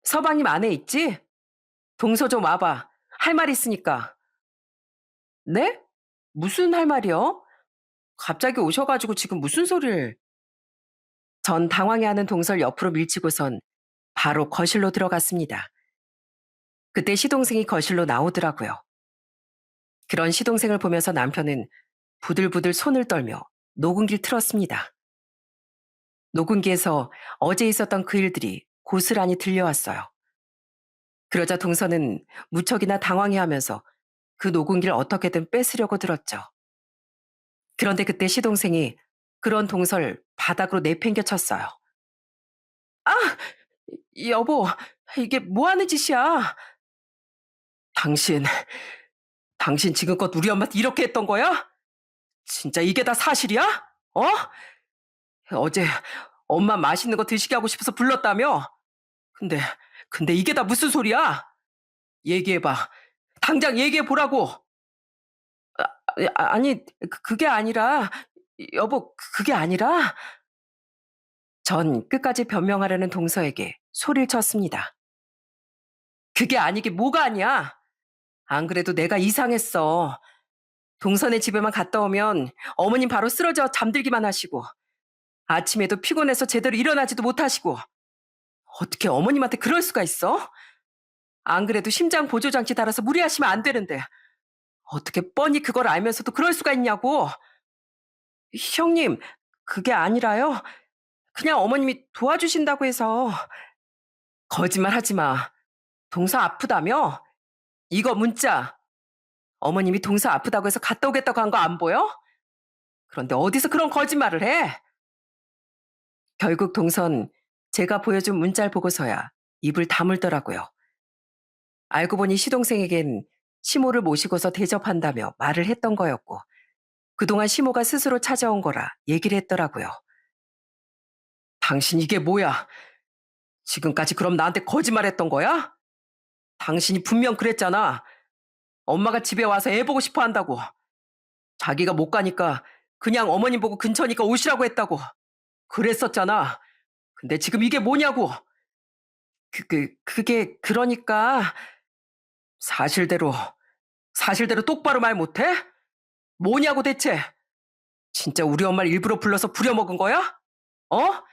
서방님 안에 있지? 동서 좀 와봐. 할 말 있으니까. 네? 무슨 할 말이요? 갑자기 오셔가지고 지금 무슨 소리를. 전 당황해하는 동서를 옆으로 밀치고선 바로 거실로 들어갔습니다. 그때 시동생이 거실로 나오더라고요. 그런 시동생을 보면서 남편은 부들부들 손을 떨며 녹음기를 틀었습니다. 녹음기에서 어제 있었던 그 일들이 고스란히 들려왔어요. 그러자 동서는 무척이나 당황해하면서 그 녹음기를 어떻게든 뺏으려고 들었죠. 그런데 그때 시동생이 그런 동서를 바닥으로 내팽겨 쳤어요. 아! 여보, 이게 뭐 하는 짓이야? 당신, 당신 지금껏 우리 엄마한테 이렇게 했던 거야? 진짜 이게 다 사실이야? 어? 어제 엄마 맛있는 거 드시게 하고 싶어서 불렀다며? 근데, 근데 이게 다 무슨 소리야? 얘기해봐. 당장 얘기해보라고. 아니, 그게 아니라, 여보, 그게 아니라. 전 끝까지 변명하려는 동서에게 소리를 쳤습니다. 그게 아니게 뭐가 아니야? 안 그래도 내가 이상했어. 동선의 집에만 갔다 오면 어머님 바로 쓰러져 잠들기만 하시고 아침에도 피곤해서 제대로 일어나지도 못하시고 어떻게 어머님한테 그럴 수가 있어? 안 그래도 심장 보조장치 달아서 무리하시면 안 되는데 어떻게 뻔히 그걸 알면서도 그럴 수가 있냐고. 형님, 그게 아니라요. 그냥 어머님이 도와주신다고 해서. 거짓말 하지 마. 동서 아프다며? 이거 문자. 어머님이 동서 아프다고 해서 갔다 오겠다고 한 거 안 보여? 그런데 어디서 그런 거짓말을 해? 결국 동선 제가 보여준 문자를 보고서야 입을 다물더라고요. 알고 보니 시동생에겐 시모를 모시고서 대접한다며 말을 했던 거였고, 그동안 시모가 스스로 찾아온 거라 얘기를 했더라고요. 당신 이게 뭐야? 지금까지 그럼 나한테 거짓말했던 거야? 당신이 분명 그랬잖아. 엄마가 집에 와서 애 보고 싶어 한다고. 자기가 못 가니까 그냥 어머님 보고 근처니까 오시라고 했다고. 그랬었잖아. 근데 지금 이게 뭐냐고. 그게 그러니까 사실대로 사실대로 똑바로 말 못해? 뭐냐고 대체? 진짜 우리 엄마를 일부러 불러서 부려먹은 거야? 어?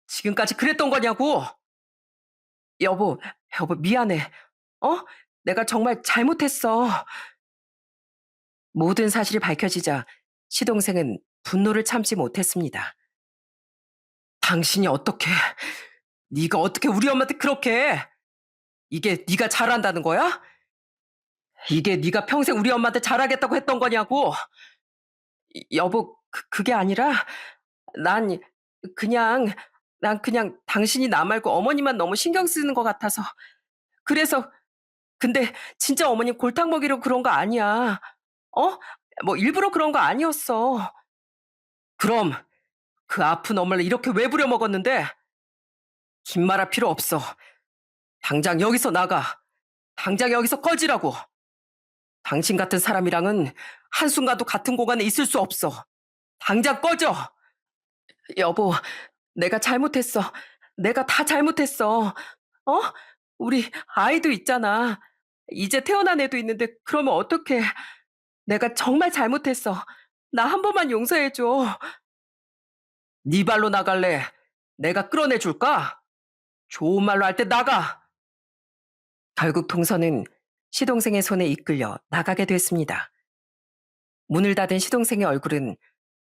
지금까지 그랬던 거냐고. 여보, 여보 미안해. 어? 내가 정말 잘못했어. 모든 사실이 밝혀지자 시동생은 분노를 참지 못했습니다. 당신이 어떻게, 네가 어떻게 우리 엄마한테 그렇게 해? 이게 네가 잘한다는 거야? 이게 네가 평생 우리 엄마한테 잘하겠다고 했던 거냐고. 여보, 그게 아니라 난 그냥 난 그냥 당신이 나 말고 어머니만 너무 신경 쓰는 것 같아서. 그래서 근데 진짜 어머님 골탕 먹이려고 그런 거 아니야. 어? 뭐 일부러 그런 거 아니었어. 그럼 그 아픈 엄마를 이렇게 왜 부려먹었는데? 긴 말할 필요 없어. 당장 여기서 나가. 당장 여기서 꺼지라고. 당신 같은 사람이랑은 한순간도 같은 공간에 있을 수 없어. 당장 꺼져. 여보, 내가 잘못했어. 내가 다 잘못했어. 어? 우리 아이도 있잖아. 이제 태어난 애도 있는데 그러면 어떡해. 내가 정말 잘못했어. 나 한 번만 용서해줘. 네 발로 나갈래? 내가 끌어내 줄까? 좋은 말로 할 때 나가. 결국 동서는 시동생의 손에 이끌려 나가게 됐습니다. 문을 닫은 시동생의 얼굴은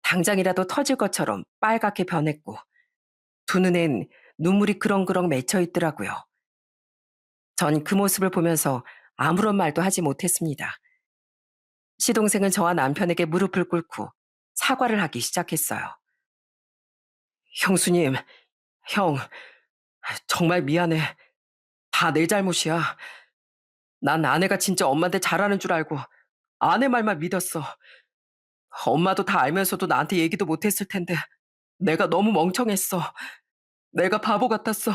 당장이라도 터질 것처럼 빨갛게 변했고 두 눈엔 눈물이 그렁그렁 맺혀 있더라고요. 전 그 모습을 보면서 아무런 말도 하지 못했습니다. 시동생은 저와 남편에게 무릎을 꿇고 사과를 하기 시작했어요. 형수님, 형, 정말 미안해. 다 내 잘못이야. 난 아내가 진짜 엄마한테 잘하는 줄 알고 아내 말만 믿었어. 엄마도 다 알면서도 나한테 얘기도 못했을 텐데 내가 너무 멍청했어. 내가 바보 같았어.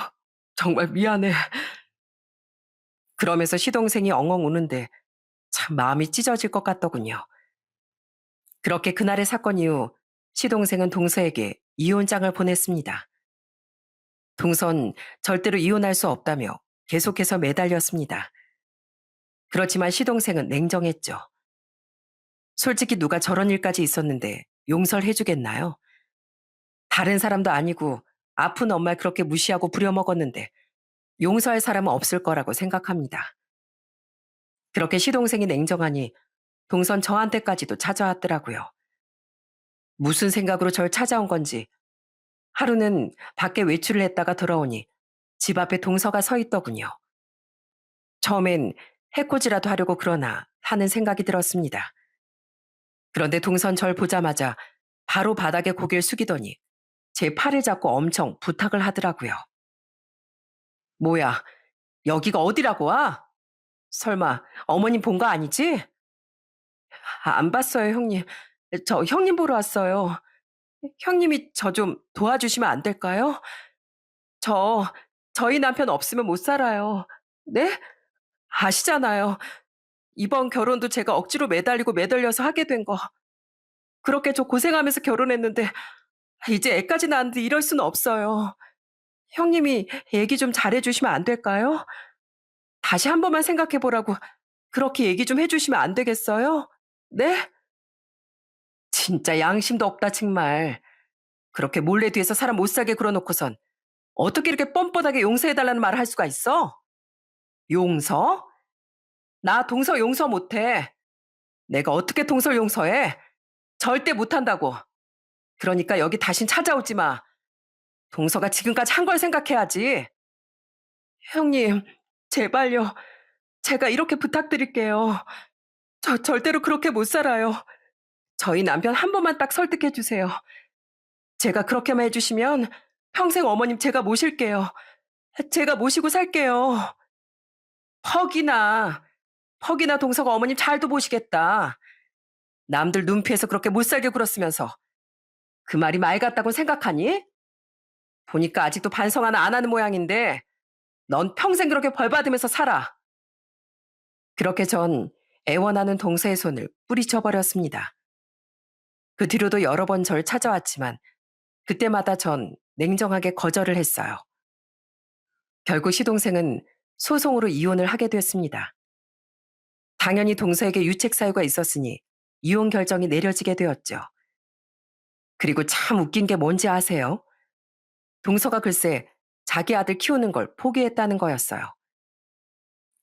정말 미안해. 그러면서 시동생이 엉엉 우는데 참 마음이 찢어질 것 같더군요. 그렇게 그날의 사건 이후 시동생은 동서에게 이혼장을 보냈습니다. 동선 절대로 이혼할 수 없다며 계속해서 매달렸습니다. 그렇지만 시동생은 냉정했죠. 솔직히 누가 저런 일까지 있었는데 용서를 해주겠나요? 다른 사람도 아니고 아픈 엄마를 그렇게 무시하고 부려먹었는데 용서할 사람은 없을 거라고 생각합니다. 그렇게 시동생이 냉정하니 동선 저한테까지도 찾아왔더라고요. 무슨 생각으로 절 찾아온 건지 하루는 밖에 외출을 했다가 돌아오니 집 앞에 동서가 서 있더군요. 처음엔 해코지라도 하려고 그러나 하는 생각이 들었습니다. 그런데 동선 절 보자마자 바로 바닥에 고개를 숙이더니 제 팔을 잡고 엄청 부탁을 하더라고요. 뭐야, 여기가 어디라고 와? 설마 어머님 본 거 아니지? 안 봤어요, 형님. 저 형님 보러 왔어요. 형님이 저 좀 도와주시면 안 될까요? 저, 저희 남편 없으면 못 살아요. 네? 아시잖아요. 이번 결혼도 제가 억지로 매달리고 매달려서 하게 된 거. 그렇게 저 고생하면서 결혼했는데 이제 애까지 낳았는데 이럴 수는 없어요. 형님이 얘기 좀 잘해주시면 안 될까요? 다시 한 번만 생각해 보라고 그렇게 얘기 좀 해주시면 안 되겠어요? 네? 진짜 양심도 없다 정말. 그렇게 몰래 뒤에서 사람 못 살게 그러놓고선 어떻게 이렇게 뻔뻔하게 용서해달라는 말을 할 수가 있어? 용서? 나 동서 용서 못해. 내가 어떻게 동서를 용서해? 절대 못한다고. 그러니까 여기 다신 찾아오지 마. 동서가 지금까지 한 걸 생각해야지. 형님, 제발요. 제가 이렇게 부탁드릴게요. 저 절대로 그렇게 못 살아요. 저희 남편 한 번만 딱 설득해 주세요. 제가 그렇게만 해주시면 평생 어머님 제가 모실게요. 제가 모시고 살게요. 퍽이나, 퍽이나 동서가 어머님 잘도 보시겠다. 남들 눈 피해서 그렇게 못살게 굴었으면서 그 말이 말 같다고 생각하니? 보니까 아직도 반성 하나 안 하는 모양인데 넌 평생 그렇게 벌 받으면서 살아. 그렇게 전 애원하는 동서의 손을 뿌리쳐 버렸습니다. 그 뒤로도 여러 번 절 찾아왔지만 그때마다 전 냉정하게 거절을 했어요. 결국 시동생은 소송으로 이혼을 하게 됐습니다. 당연히 동서에게 유책 사유가 있었으니 이혼 결정이 내려지게 되었죠. 그리고 참 웃긴 게 뭔지 아세요? 동서가 글쎄 자기 아들 키우는 걸 포기했다는 거였어요.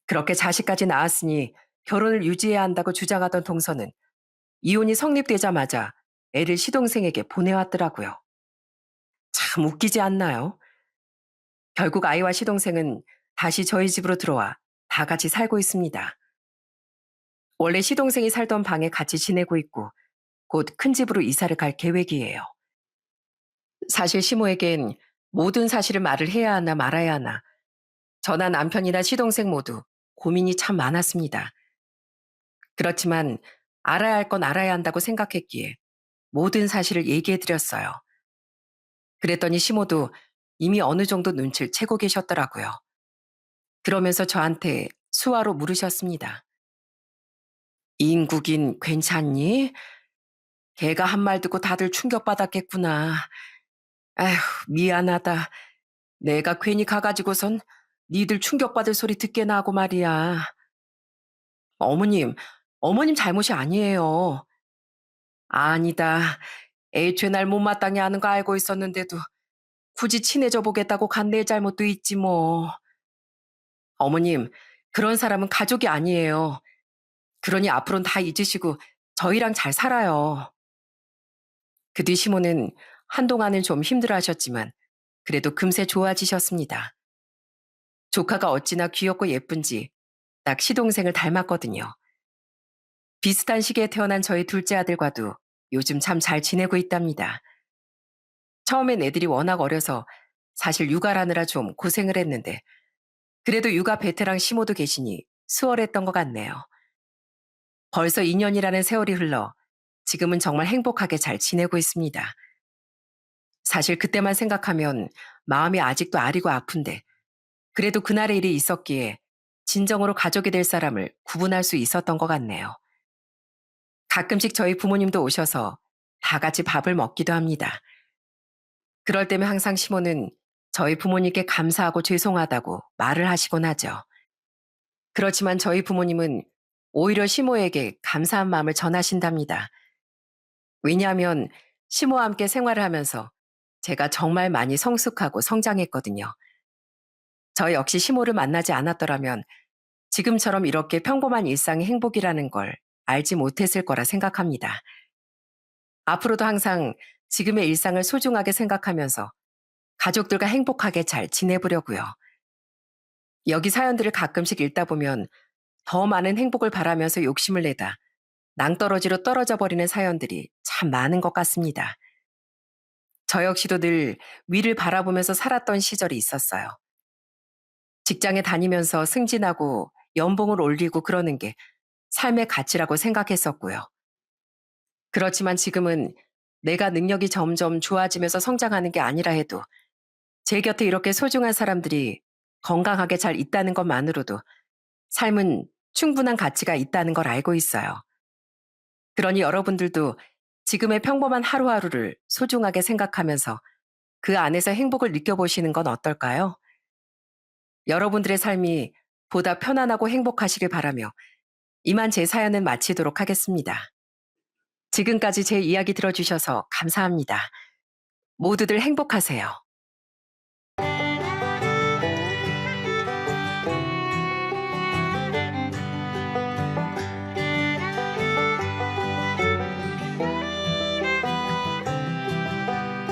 그렇게 자식까지 낳았으니 결혼을 유지해야 한다고 주장하던 동서는 이혼이 성립되자마자 애를 시동생에게 보내왔더라고요. 참 웃기지 않나요? 결국 아이와 시동생은 다시 저희 집으로 들어와 다 같이 살고 있습니다. 원래 시동생이 살던 방에 같이 지내고 있고 곧 큰 집으로 이사를 갈 계획이에요. 사실 시모에겐 모든 사실을 말을 해야 하나 말아야 하나 저나 남편이나 시동생 모두 고민이 참 많았습니다. 그렇지만 알아야 할 건 알아야 한다고 생각했기에 모든 사실을 얘기해드렸어요. 그랬더니 시모도 이미 어느 정도 눈치를 채고 계셨더라고요. 그러면서 저한테 수화로 물으셨습니다. 인국인 괜찮니? 걔가 한 말 듣고 다들 충격받았겠구나. 아휴, 미안하다. 내가 괜히 가가지고선 니들 충격받을 소리 듣게나 하고 말이야. 어머님, 어머님 잘못이 아니에요. 아니다. 애초에 날 못마땅해 하는 거 알고 있었는데도 굳이 친해져 보겠다고 간 내 잘못도 있지 뭐. 어머님, 그런 사람은 가족이 아니에요. 그러니 앞으로는 다 잊으시고 저희랑 잘 살아요. 그 뒤 시모는 한동안은 좀 힘들어하셨지만 그래도 금세 좋아지셨습니다. 조카가 어찌나 귀엽고 예쁜지 딱 시동생을 닮았거든요. 비슷한 시기에 태어난 저희 둘째 아들과도 요즘 참 잘 지내고 있답니다. 처음엔 애들이 워낙 어려서 사실 육아라느라 좀 고생을 했는데 그래도 육아 베테랑 시모도 계시니 수월했던 것 같네요. 벌써 2년이라는 세월이 흘러 지금은 정말 행복하게 잘 지내고 있습니다. 사실 그때만 생각하면 마음이 아직도 아리고 아픈데 그래도 그날의 일이 있었기에 진정으로 가족이 될 사람을 구분할 수 있었던 것 같네요. 가끔씩 저희 부모님도 오셔서 다 같이 밥을 먹기도 합니다. 그럴 때면 항상 시모는 저희 부모님께 감사하고 죄송하다고 말을 하시곤 하죠. 그렇지만 저희 부모님은 오히려 시모에게 감사한 마음을 전하신답니다. 왜냐하면 시모와 함께 생활을 하면서 제가 정말 많이 성숙하고 성장했거든요. 저 역시 시모를 만나지 않았더라면 지금처럼 이렇게 평범한 일상이 행복이라는 걸 알지 못했을 거라 생각합니다. 앞으로도 항상 지금의 일상을 소중하게 생각하면서 가족들과 행복하게 잘 지내보려고요. 여기 사연들을 가끔씩 읽다 보면 더 많은 행복을 바라면서 욕심을 내다 낭떠러지로 떨어져 버리는 사연들이 참 많은 것 같습니다. 저 역시도 늘 위를 바라보면서 살았던 시절이 있었어요. 직장에 다니면서 승진하고 연봉을 올리고 그러는 게 삶의 가치라고 생각했었고요. 그렇지만 지금은 내가 능력이 점점 좋아지면서 성장하는 게 아니라 해도 제 곁에 이렇게 소중한 사람들이 건강하게 잘 있다는 것만으로도 삶은 충분한 가치가 있다는 걸 알고 있어요. 그러니 여러분들도 지금의 평범한 하루하루를 소중하게 생각하면서 그 안에서 행복을 느껴보시는 건 어떨까요? 여러분들의 삶이 보다 편안하고 행복하시길 바라며 이만 제 사연은 마치도록 하겠습니다. 지금까지 제 이야기 들어주셔서 감사합니다. 모두들 행복하세요.